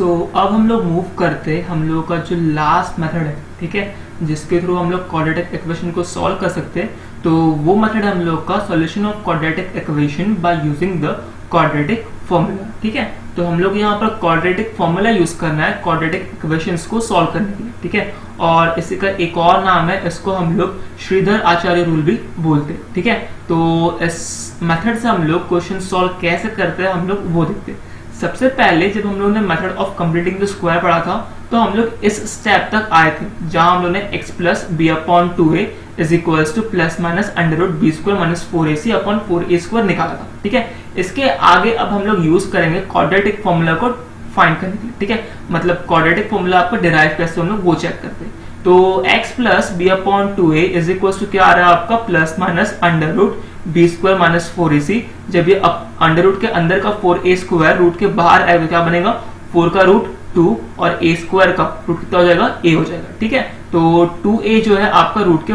अब हम लोग मूव करते हम लोगों का जो लास्ट मेथड है, ठीक है, जिसके थ्रू हम लोग क्वाड्रेटिक इक्वेशन को सॉल्व कर सकते हैं। तो वो मेथड है हम लोग का solution of quadratic equation by using the quadratic formula, ठीक है। तो हम लोग यहाँ पर क्वाड्रेटिक फॉर्मूला यूज करना है क्वाड्रेटिक इक्वेशंस को सॉल्व करने के लिए, ठीक है। और इसी का एक और नाम है, इसको हम लोग श्रीधर आचार्य रूल भी बोलते हैं, ठीक है। तो इस मेथड से हम लोग क्वेश्चन सॉल्व कैसे करते हैं हम लोग वो देखते हैं। सबसे पहले जब हम लोगों ने method of completing the square पढ़ा था तो हम लोग इस स्टेप तक आए थे जहां हम लोगों ने x plus b upon 2a is equals to plus minus under root b square minus 4ac upon 4a square निकाला था, ठीक है। इसके आगे अब हम लोग यूज करेंगे क्वाड्रेटिक फॉर्मूला को फाइंड करने के लिए, ठीक है। मतलब क्वाड्रेटिक फॉर्मूला आपको डिराइव कैसे हम लोग वो चेक करते हैं। तो x plus b upon 2a is equals to क्या आ रहा है आपका plus minus under root b square minus 4ac। जब ये अंडर रूट के अंदर का 4a स्क्वायर रूट के बाहर आएगा क्या बनेगा, 4 का रूट 2 और a स्क्वायर का रूट कितना हो जाएगा, a हो जाएगा, ठीक है। तो 2a जो है आपका रूट के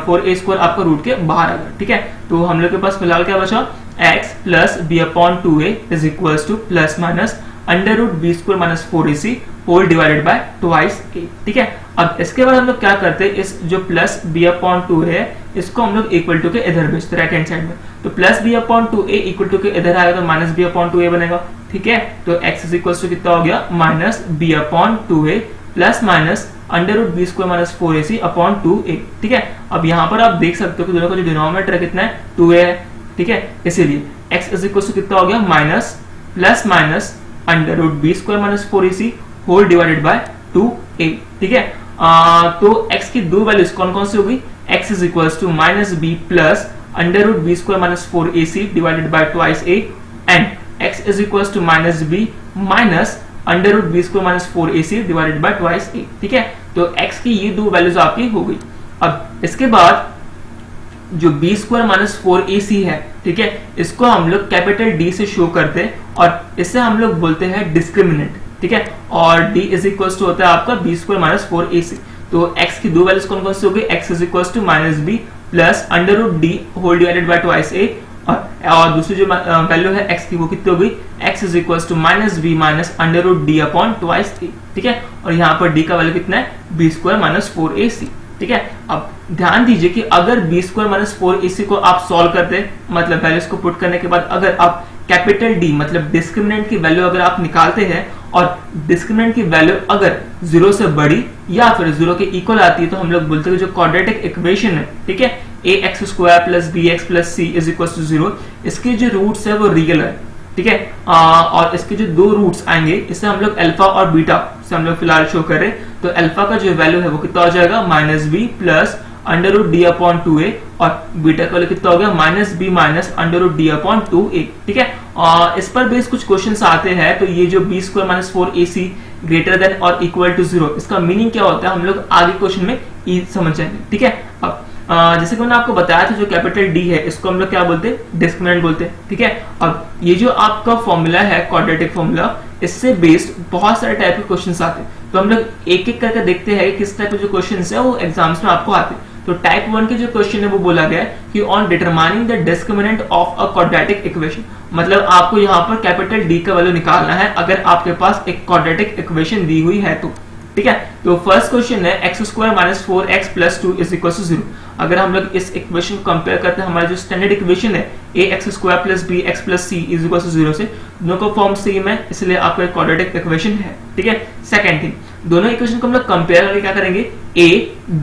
4a स्क्वायर आपका रूट के बाहर आएगा, ठीक है। तो हम लोग के पास फिलहाल क्या बचा, x plus b upon 2a is equals to plus minus under root b square minus 4ac whole divided by twice a, ठीक है। अब इसके बाद हम लोग क्या करते हैं, इस जो प्लस बी अपॉन 2 है इसको हम लोग इक्वल टू के इधर भेजते राइट हैंड साइड में। तो plus b upon 2a equal to के इधर आएगा तो माइनस बी अपॉन 2a बनेगा, ठीक है। तो x इज इक्वल टू कितना हो गया, minus b upon 2a plus minus under root b square minus 4ac upon 2a, ठीक है। अब यहाँ पर आप देख सकते हो कि दोनों का जो डिनोमिनेटर कितना है 2a है, ठीक है। इसीलिए x इज इक्वल टू कितना हो गया, minus plus minus under root b square minus 4ac whole divided by 2a, ठीक है। तो x की दो वैल्यूज कौन कौन सी होगी, x is equal to minus b plus under root b square minus 4ac divided by twice a and x is equal to minus b minus under root b square minus 4ac divided by twice a, ठीक है। तो x की ये दो values आपकी हो गई। अब इसके बाद जो बी स्क्वायर माइनस 4ac है, ठीक है, इसको हम लोग कैपिटल D से शो करते हैं और इसे हम लोग बोलते हैं डिस्क्रिमिनेंट, ठीक है। और d इज इक्वल टू होता है आपका बी स्क्वायर माइनस 4ac। तो x की दो वैल्यूज कौन कौन सी हो गई, x is equal to minus b plus under root d whole divided by twice a और दूसरी जो वैल्यू है x की वो कितनी हो गई, x is equal to minus b minus under root d upon twice a, ठीक है। और यहाँ पर d का वैल्यू कितना है, बी स्क्वायर माइनस 4ac, ठीक है। अब ध्यान दीजिए कि अगर बी स्क्वायर माइनस 4ac को आप सॉल्व करते मतलब वैल्यूज को पुट करने के बाद अगर आप कैपिटल D मतलब डिस्क्रिमिनेंट की वैल्यू अगर आप निकालते हैं और डिस्क्रिमिनेंट की वैल्यू अगर 0 से बड़ी या फिर 0 के इक्वल आती है तो हम लोग बोलते हैं जो क्वाड्रेटिक इक्वेशन है, ठीक है, ax square plus bx plus c is equal to 0, इसके जो रूट्स है वो रियल है, ठीक है। और इसके जो दो रूट्स आएंगे इसे हम लोग अल्फा और बीटा से हम लोग फिलहाल शो कर रहे हैं। तो अल्फा का जो वैल्यू है वो कितना हो जाएगा, minus b plus under root d upon 2a और बीटा का वैल्यू कितना हो गया, minus b minus under root d upon 2a, ठीक है। इस पर बेस कुछ क्वेश्चंस आते हैं। तो ये जो b square minus 4ac greater than और इक्वल टू 0 इसका मीनिंग क्या होता है हम लोग आगे क्वेश्चन में समझ जाएंगे, ठीक है। अब जैसे कि मैंने आपको बताया था जो कैपिटल D है इसको हम लोग क्या बोलते हैं, डिस्क्रिमिनेंट बोलते हैं, ठीक है। अब ये जो आपका फॉर्मूला है क्वाड्रेटिक फॉर्मूला, इससे बेस्ड बहुत सारे टाइप के क्वेश्चंस आते हैं। तो हम लोग एक एक करके देखते हैं किस टाइप के जो क्वेश्चंस है वो एग्जाम्स में आपको आते हैं। तो टाइप 1 के जो क्वेश्चन है वो बोला गया है कि on determining the discriminant of a quadratic equation, मतलब आपको यहाँ पर कैपिटल D का वैल्यू निकालना है अगर आपके पास एक क्वाड्रेटिक इक्वेशन दी हुई है तो, ठीक है। तो फर्स्ट क्वेश्चन है x स्क्वायर minus 4x plus 2 is equal to 0। अगर हम लोग इस इक्वेशन को कंपेयर करते हैं हमारा जो स्टैंडर्ड इक्वेशन है ax square plus bx plus c is equal to 0 से, दोनों का फॉर्म सेम है इसलिए आपका क्वाड्रेटिक इक्वेशन है, ठीक है। सेकंड थिंग, दोनों इक्वेशन को हम लोग कंपेयर करके क्या करेंगे, a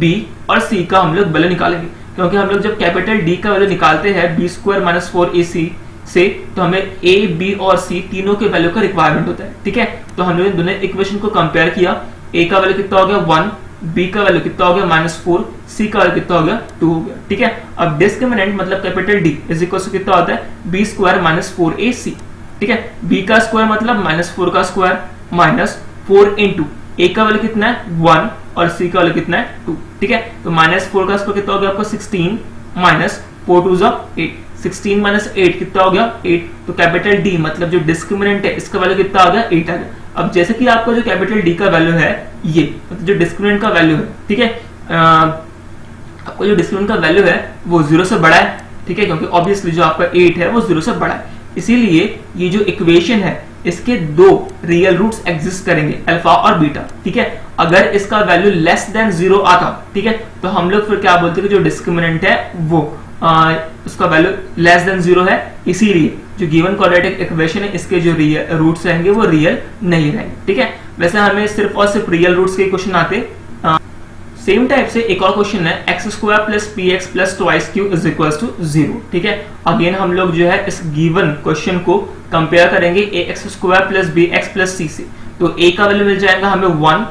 b और c का हम लोग वैल्यू निकालेंगे, क्योंकि हम लोग जब कैपिटल D का वैल्यू निकालते हैं b स्क्वायर माइनस 4ac से तो हमें a b और c तीनों के वैल्यू का रिक्वायरमेंट होता है, ठीक है। तो हम लोग दोनों इक्वेशन को कंपेयर किया, a का वैल्यू कितना हो गया 1, b का वैल्यू कितना हो गया -4, c का वैल्यू कितना हो गया 2 हो गया, ठीक है। अब डिस्क्रिमिनेंट मतलब capital D is equal to कितना होता है, b स्क्वायर माइनस 4ac, ठीक है। b का स्क्वायर मतलब -4 का स्क्वायर माइनस 4 इंटू a का वैल्यू कितना है 1 और c का वैल्यू कितना है 2, ठीक है। तो -4 का स्क्वायर कितना हो गया आपको 16 माइनस 4 2 8, 16 माइनस 8 कितना हो गया 8। तो कैपिटल D मतलब जो डिस्क्रिमिनेंट है इसका वैल्यू कितना आ गया 8 आ गया। अब जैसे कि आपका जो कैपिटल D का वैल्यू है ये मतलब जो डिस्क्रिमिनेंट का वैल्यू है, ठीक है, आपको जो डिस्क्रिमिनेंट का वैल्यू है वो 0 से बड़ा है, ठीक है, क्योंकि ऑब्वियसली जो आपका 8 है वो 0 से बड़ा है, इसीलिए ये जो इक्वेशन है इसके दो रियल रूट्स एग्जिस्ट करेंगे, अल्फा और बीटा, ठीक है। अगर इसका वैल्यू लेस देन 0 आता, ठीक है, तो हम लोग फिर क्या बोलते हैं कि जो डिस्क्रिमिनेंट है वो उसका वैल्यू लेस देन 0 है, इसीलिए जो गिवन क्वाड्रेटिक इक्वेशन है इसके जो रियल रूट्स रहेंगे वो रियल नहीं रहेंगे, ठीक है। वैसे हमें सिर्फ और सिर्फ रियल रूट्स के क्वेश्चन आते। सेम टाइप से एक और क्वेश्चन है x² plus p x plus twice q is equal to 0, ठीक है। अगेन हम लोग जो है इस गिवन क्वेश्चन को कंपेयर करेंगे ax² plus B x plus C से। तो a का वैल्यू मिल जाएगा हमें 1,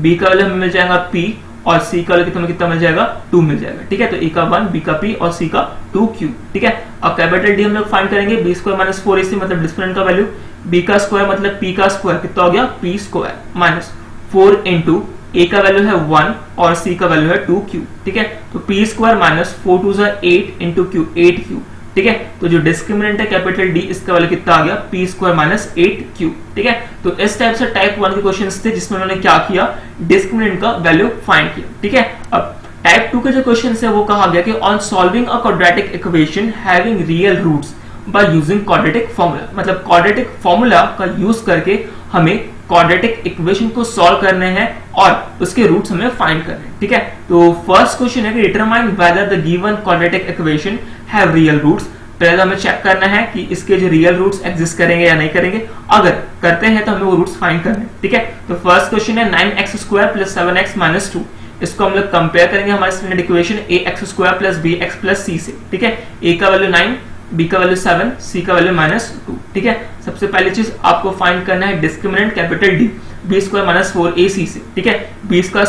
b का वैल्यू हमें मिल जाएगा p और c का वैल्यू कितना मिल जाएगा 2 मिल जाएगा, ठीक है। तो a का 1, b का p और c का 2q, ठीक है। अब कैपिटल D हम लोग फाइंड करेंगे, b² माइनस 4ac मतलब डिस्प्लेसमेंट का वैल्यू, b का स्क्वायर मतलब p का स्क्वायर कितना हो गया p² माइनस 4 इंटू a का वैल्यू है 1 और c का वैल्यू है 2q, ठीक है। तो p² minus 4 2 8 into q 8q, ठीक है। तो जो डिस्क्रिमिनेंट है कैपिटल D इसका वैल्यू कितना आ गया p² माइनस 8q, ठीक है। तो इस टाइप से टाइप 1 के क्वेश्चंस थे जिसमें उन्होंने क्या किया, डिस्क्रिमिनेंट का वैल्यू फाइंड किया, ठीक है। अब टाइप 2 के जो क्वेश्चंस है वो कहा गया कि on solving a quadratic equation having real roots by using quadratic formula, मतलब क्वाड्रेटिक फार्मूला का यूज करके हमें क्वाड्रेटिक इक्वेशन को सॉल्व करने हैं और उसके रूट्स हमें फाइंड करने हैं, ठीक है। तो फर्स्ट क्वेश्चन है कि determine whether the given quadratic equation have real roots. पहले हमें चेक करना है कि इसके जो रियल रूट्स एग्जिस्ट करेंगे या नहीं करेंगे, अगर करते हैं तो हमें वो रूट्स फाइंड करने हैं, ठीक है। तो फर्स्ट क्वेश्चन है 9x² प्लस 7x माइनस 2, इसको हम लोग कंपेयर करेंगे हमारे standard equation ax² plus bx plus c से, ठीक है। a का वैल्यू 9, b का वैल्यू 7, c का वैल्यू माइनस 2, ठीक है। सबसे पहली चीज आपको फाइंड करना है discriminant capital D, b² minus 4ac से, ठीक है। b का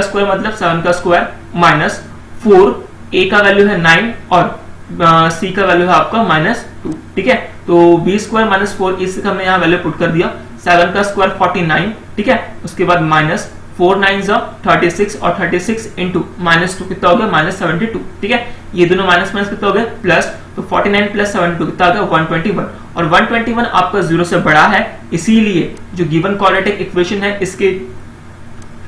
स्क्वायर मतलब 7 का स्क्वायर माइनस 4, a का वैल्यू है 9 और c का वैल्यू है आपका माइनस 2, ठीक है। तो b² माइनस 4ac का हमने यहाँ वैल्यू पुट कर दिया, 7 का स्क्वायर 49, ठीक है। उसके बाद माइनस 4 9 36 और 36 इंटू माइनस 2 कितना हो गया माइनस 72, ठीक है। ये दोनों माइनस माइनस कितना हो गया प्लस, तो 49 प्लस 72 कितना आ गया 121 और 121 आपका 0 से बड़ा है, इसीलिए जो गिवन क्वाड्रेटिक इक्वेशन है इसके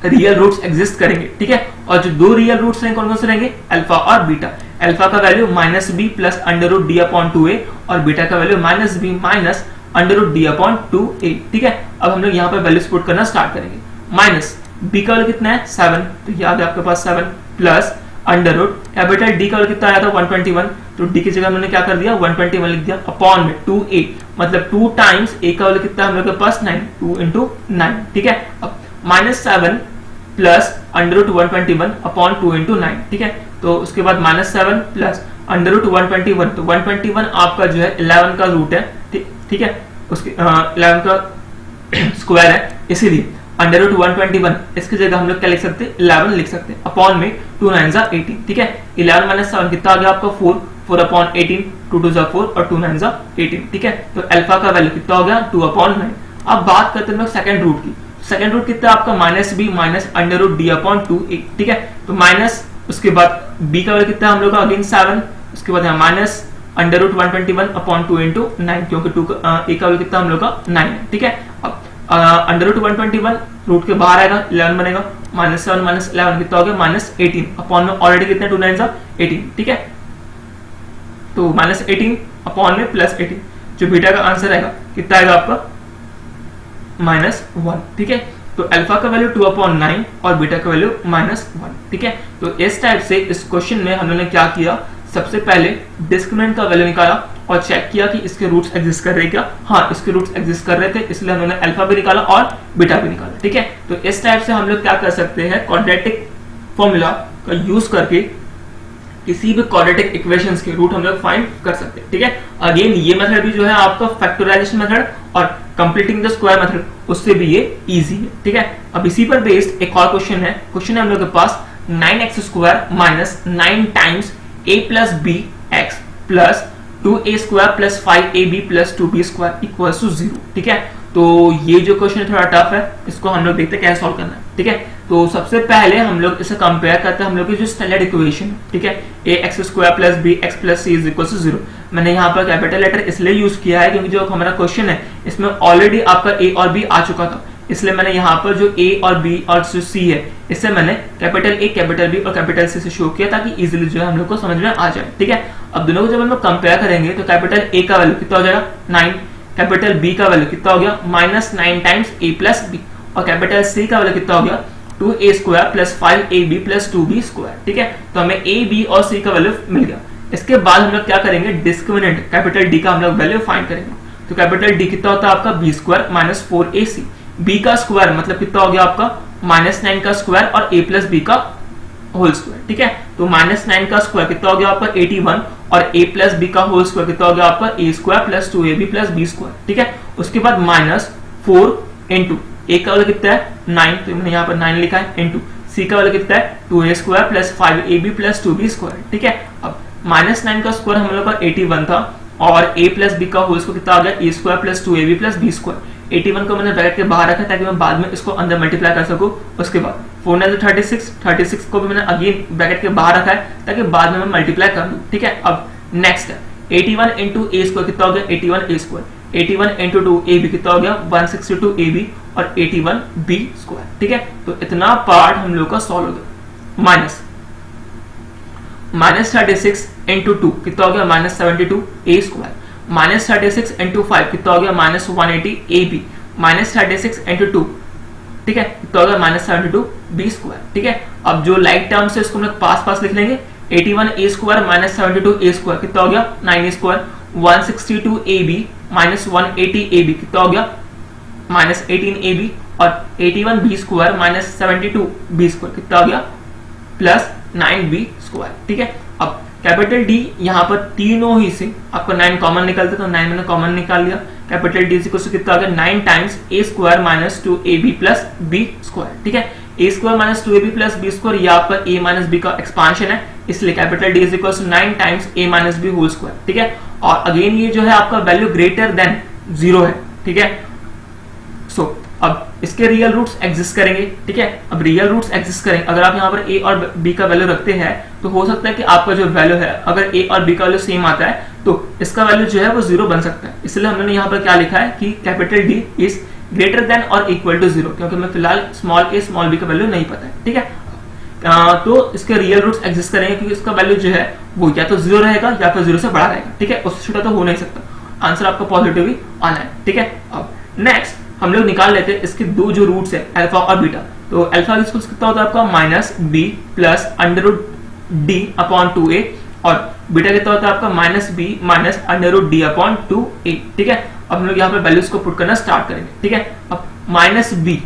रियल रूट्स एग्जिस्ट करेंगे, ठीक है। और जो दो रियल रूट्स हैं कौन कौन से रहेंगे, अल्फा और बीटा। अल्फा का value minus b plus under d upon 2a और बीटा का value minus b minus under d upon 2a, ठीक है। अब हम लोग यहाँ पर वैल्यूज पुट करना स्टार्ट करेंगे। माइनस b का वैल्यू कितना है 7, तो याद है आपके पास 7 plus under root capital D का वैल्यू कितना आया था 121, तो D की जगह हमने क्या कर दिया 121 लिख दिया अपॉन में 2a, मतलब 2 टाइम्स a का वैल्यू कितना हम लोग के पास 9, 2 इंटू 9, ठीक है। अब minus 7 plus under root 121 upon 2 into 9, ठीक है। तो उसके बाद माइनस 7 प्लस अंडर रूट 121, तो 121 आपका जो है 11 का रूट है, ठीक है। उसके 11 का स्क्वायर है, इसीलिए अंडर रूट 121 इसकी जगह हम लोग क्या लिख सकते हैं 11 लिख सकते हैं अपॉन में 2 9 18, ठीक है। 11 माइनस 7 कितना आ गया आपका 4, 4 अपॉन 18, 2 2 4 और 2 9 18, ठीक है। तो अल्फा का वैल्यू कितना हो गया 2 अपॉन 9। अब बात करते हैं लोग सेकंड रूट की। सेकंड रूट कितना आपका minus b minus under root d upon 2a, ठीक है। तो माइनस उसके बाद b का वैल्यू कितना हम लोग का अगेन 7, उसके बाद यहाँ minus under root 121 upon 2 into 9, क्योंकि a का वैल्यू कितना हम लोग का 9 है, ठीक है। अब अंडर रूट 121 रूट के बाहर आएगा 11 बनेगा, माइनस 7 माइनस 11 कितना हो गया माइनस 18 अपॉन में ऑलरेडी कितने 2 9 18, ठीक है। तो माइनस 18 अपॉन में प्लस 18, जो बीटा का आंसर आएगा कितना आएगा आपका माइनस 1, ठीक है। तो अल्फा का वैल्यू 2 अपॉन 9 और बीटा का वैल्यू माइनस 1, ठीक है। तो इस टाइप से इस क्वेश्चन में हम लोगों ने क्या किया, सबसे पहले डिस्क्रिमिनेंट का वैल्यू निकाला और चेक किया कि इसके रूट्स एग्जिस्ट कर रहे हैं क्या, हाँ इसके रूट्स एग्जिस्ट कर रहे थे, इसलिए हमने अल्फा भी निकाला और बीटा भी निकाला, ठीक है। तो इस टाइप से हम लोग क्या कर सकते हैं, क्वाड्रेटिक फॉर्मूला का यूज करके किसी भी क्वाड्रेटिक इक्वेशंस के रूट हम लोग फाइंड कर सकते हैं, ठीक है। अगेन ये मेथड भी जो है आपका फैक्टराइजेशन मेथड और कंप्लीटिंग द स्क्वायर मेथड, उससे भी ये इजी है, ठीक है। अब इसी पर बेस्ड एक और क्वेश्चन है हम लोग के पास 9x² minus 9 times a plus B x plus 2a² plus 5ab plus 2b² equals to 0, ठीक है। तो ये जो क्वेश्चन है थोड़ा टफ है, इसको हम लोग देखते हैं कैसे सॉल्व करना है, ठीक है। तो सबसे पहले हम लोग इसे कंपेयर करते हैं हम लोग की जो स्टैंडर्ड इक्वेशन है, ठीक है, ax² plus bx plus c is equal to 0। मैंने यहाँ पर कैपिटल लेटर इसलिए यूज किया है क्योंकि जो हमारा क्वेश्चन है इसमें ऑलरेडी आपका a और b आ चुका था, इसलिए मैंने यहाँ पर जो a और b और जो c है इससे मैंने कैपिटल A कैपिटल B और कैपिटल C से शो किया ताकि इजीली जो है हम लोग को समझ में आ जाए, ठीक है। अब दोनों को जब हम लोग कंपेयर करेंगे तो कैपिटल A का वैल्यू कितना हो जाएगा 9, कैपिटल बी का वैल्यू कितना हो गया -9 टाइम्स ए प्लस बी, और कैपिटल सी का वैल्यू कितना हो गया 2a² plus 5ab plus 2b²। ठीक है, तो हमें a b और c का वैल्यू मिल गया। इसके बाद हम लोग क्या करेंगे, डिस्क्रिमिनेंट कैपिटल डी का हम लोग वैल्यू फाइंड करेंगे। तो कैपिटल डी कितना होता है आपका b² माइनस 4ac, b का स्क्वायर मतलब कितना हो गया आपका -9 का स्क्वायर और a प्लस b का होल स्क्वायर। ठीक है, तो -9 का स्क्वायर कितना हो गया आपका 81 और a प्लस b का होल स्क्वायर कितना हो गया आपका a² plus 2ab plus b²। ठीक है, उसके बाद -4 इंटू a का वैल्यू कितना है 9, तो मैंने यहाँ पर 9 लिखा है, इंटू c का वैल्यू कितना है 2a² plus 5ab plus 2b²। ठीक है, अब -9 का स्क्वायर हम लोग का 81 था और a प्लस b का होल स्क्वायर कितना आ गया a² plus 2ab plus b²। 81 को मैंने ब्रैकेट के बाहर रखा ताकि मैं बाद में इसको अंदर मल्टीप्लाई कर सकूं। उसके बाद 4 9 36 को भी मैंने अगेन ब्रैकेट के बाहर रखा है ताकि बाद में मैं मल्टीप्लाई कर लूं। ठीक है, अब नेक्स्ट है 81 इंटू a² कितना हो गया 81a², 81 इंटू 2ab कितना हो गया 162ab और 81b²। ठीक है, तो इतना पार्ट हम लोग का सॉल्व हो गया। -36 इंटू 2 कितना हो गया -72a², -36 इंटू 5 कितना हो गया -180ab, -36 इंटू 2 ठीक है कितना हो गया -72b²। ठीक है, अब जो लाइक टर्म से इसको हम लोग पास लिख लेंगे। 81a² माइनस 72a² कितना हो गया 9a², 162ab माइनस 180ab कितना हो गया -18ab, और 81b² माइनस 72b² कितना हो गया +9b²। ठीक है, अब कैपिटल डी यहाँ पर तीनों ही से आपका 9 कॉमन निकलता तो 9 मैंने कॉमन निकाल लिया। कैपिटल डी इक्वल टू कितना आ गया 9 times a² minus 2ab plus b²। ठीक है, a² minus 2ab plus b² ये आपका a माइनस b का एक्सपांशन है, इसलिए capital d equal to 9 times a minus b whole square. ठीक है, और अगेन ये जो है आपका वैल्यू ग्रेटर देन 0 है। ठीक है, सो अब इसके रियल रूट्स एग्जिस्ट करेंगे। ठीक है, अब रियल रूट्स एग्जिस्ट करेंगे, अगर आप यहाँ पर a और b का वैल्यू रखते हैं तो हो सकता है कि आपका जो वैल्यू है अगर a और b का वैल्यू सेम आता है तो इसका वैल्यू जो है वो 0 बन सकता है। इसलिए हमने यहाँ पर क्या लिखा है कि capital D is greater than और इक्वल टू 0, क्योंकि हमें फिलहाल स्मॉल a स्मॉल b का वैल्यू नहीं पता है। ठीक है, तो इसके रियल रूट्स एग्जिस्ट करेंगे क्योंकि इसका वैल्यू जो है वो या तो 0 रहेगा या फिर 0 से बड़ा रहेगा। ठीक है, उससे छोटा तो हो नहीं सकता, आंसर आपका पॉजिटिव ही आना है। ठीक है, अब नेक्स्ट हम लोग निकाल लेते हैं इसके दो जो रूट्स है अल्फा और बीटा। तो अल्फा कितना होता है आपका -b प्लस √d/2a और बीटा कितना होता है आपका -b माइनस √d/2a। ठीक है, अब हम लोग यहाँ पे वैल्यूज को पुट करना स्टार्ट करेंगे। ठीक है, अब -b,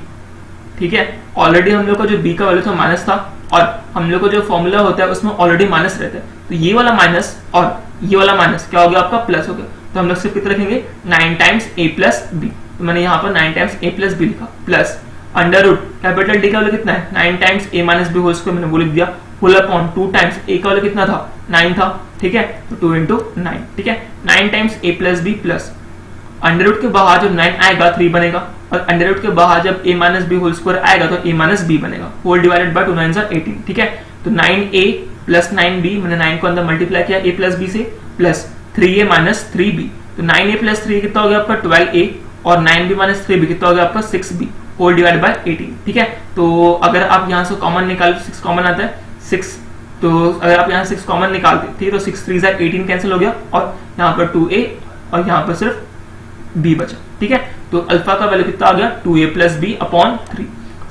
ठीक है, ऑलरेडी हम लोग का जो b का वैल्यू था माइनस था और हम लोग का जो फॉर्मूला होता है उसमें ऑलरेडी माइनस रहता है, तो ये वाला माइनस और ये वाला माइनस क्या हो गया आपका प्लस हो गया। तो हम लोग सिर्फ कितना रखेंगे 9 टाइम्स a प्लस b, तो मैंने यहाँ पर 9 टाइम्स a प्लस b लिखा plus under root capital D का वैल्यू कितना है 9 times a minus b whole square, मैंने वो लिख दिया होल अपॉन 2 टाइम्स a का वैल्यू कितना था 9 था। ठीक है, तो 2 इंटू 9। ठीक है, 9 times a plus b plus under root के बाहर जब 9 आएगा 3 बनेगा और अंडर रूट के बाहर जब a minus b whole square आएगा तो a माइनस b बनेगा, होल डिवाइडेड बाय 2 9 18। ठीक है, तो 9a प्लस 9b, मैंने 9 को अंदर मल्टीप्लाई किया a प्लस b से, प्लस 3a माइनस 3b, तो 9a प्लस 3 कितना हो गया आपका 12a और 9b माइनस 3b कितना हो गया आपका 6b होल डिवाइडेड बाय 18। ठीक है, तो अगर आप यहाँ से कॉमन निकालो 6 कॉमन आता है 6, तो अगर आप यहाँ 6 कॉमन निकालते ठीक है तो 6 3 18 कैंसिल हो गया और यहाँ पर 2a और यहाँ पर सिर्फ b बचा। ठीक है, तो अल्फा का वैल्यू कितना आ गया 2a plus b upon 3।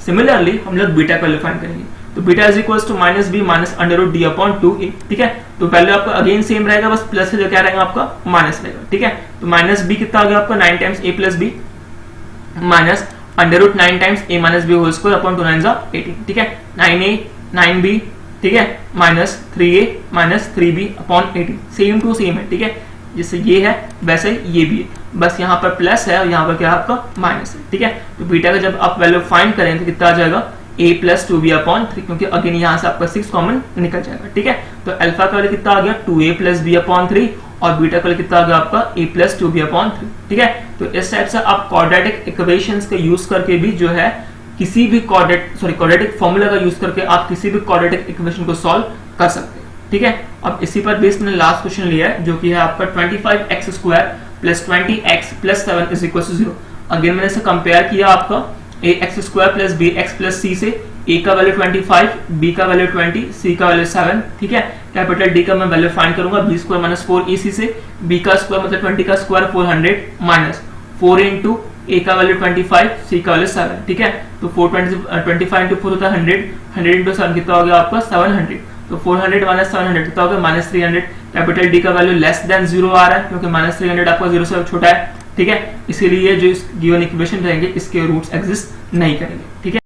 Similarly हम लोग बीटा का वैल्यू फाइंड करेंगे, तो beta is equals to -b minus under root d upon 2a। ठीक है, तो वैल्यू आपका अगेन सेम रहेगा, बस प्लस से जो क्या रहेगा आपका माइनस रहेगा। ठीक है, तो -b कितना आ गया आपका 9 times a plus b minus under root 9 times a minus b whole square upon 2 9 18। ठीक है, 9a 9b ठीक है minus 3a minus 3b upon 18, same to same है। ठीक है, जैसे ये है वैसे ये भी है, बस यहाँ पर प्लस है और यहाँ पर क्या है आपका माइनस है। ठीक है, तो बीटा का जब आप वैल्यू फाइंड करें तो कितना आ जाएगा a प्लस 2b अपॉन 3, क्योंकि अगेन यहाँ से आपका 6 कॉमन निकल जाएगा। ठीक है, तो अल्फा का वैल्यू कितना आ गया 2a प्लस b अपॉन 3 और बीटा का वैल्यू कितना आ गया आपका a प्लस 2b अपॉन 3। ठीक है, तो इस टाइप से आप क्वाड्रेटिक इक्वेशंस का यूज करके भी जो है किसी भी क्वाड्रेटिक फॉर्मूला का यूज करके आप किसी भी क्वाड्रेटिक इक्वेशन को सॉल्व कर सकते हैं। ठीक है, अब इसी पर बेस्ड मैंने लास्ट क्वेश्चन लिया है जो कि है आपका 25x² plus 20x plus 7 is equal to 0। Again मैंने इसे कंपेयर किया आपका ax² plus bx plus c से, ए का वैल्यू 25, बी का वैल्यू 20, सी का वैल्यू 7, ठीक है। कैपिटल डी का मैं वैल्यू फाइंड करूंगा, बी स्क्वायर माइनस 4 AC से, बी का स्क्वायर मतलब 20 का स्क्वायर 400 माइनस 4 इंटू ए का वैल्यू 25, सी का वैल्यू 7, ठीक है। तो 425 इंटू 4 होता है 100, 100 इंटू 7 कितना हो गया आपका 700, तो 400 माइनस 700 कितना हो गया माइनस 300। कैपिटल डी का वैल्यू लेस देन 0 आ रहा है क्योंकि माइनस 300 आपका 0 से छोटा है, ठीक है। इसीलिए जो इस गिवन इक्वेशन रहेंगे इसके रूट्स एग्जिस्ट नहीं करेंगे, ठीक है।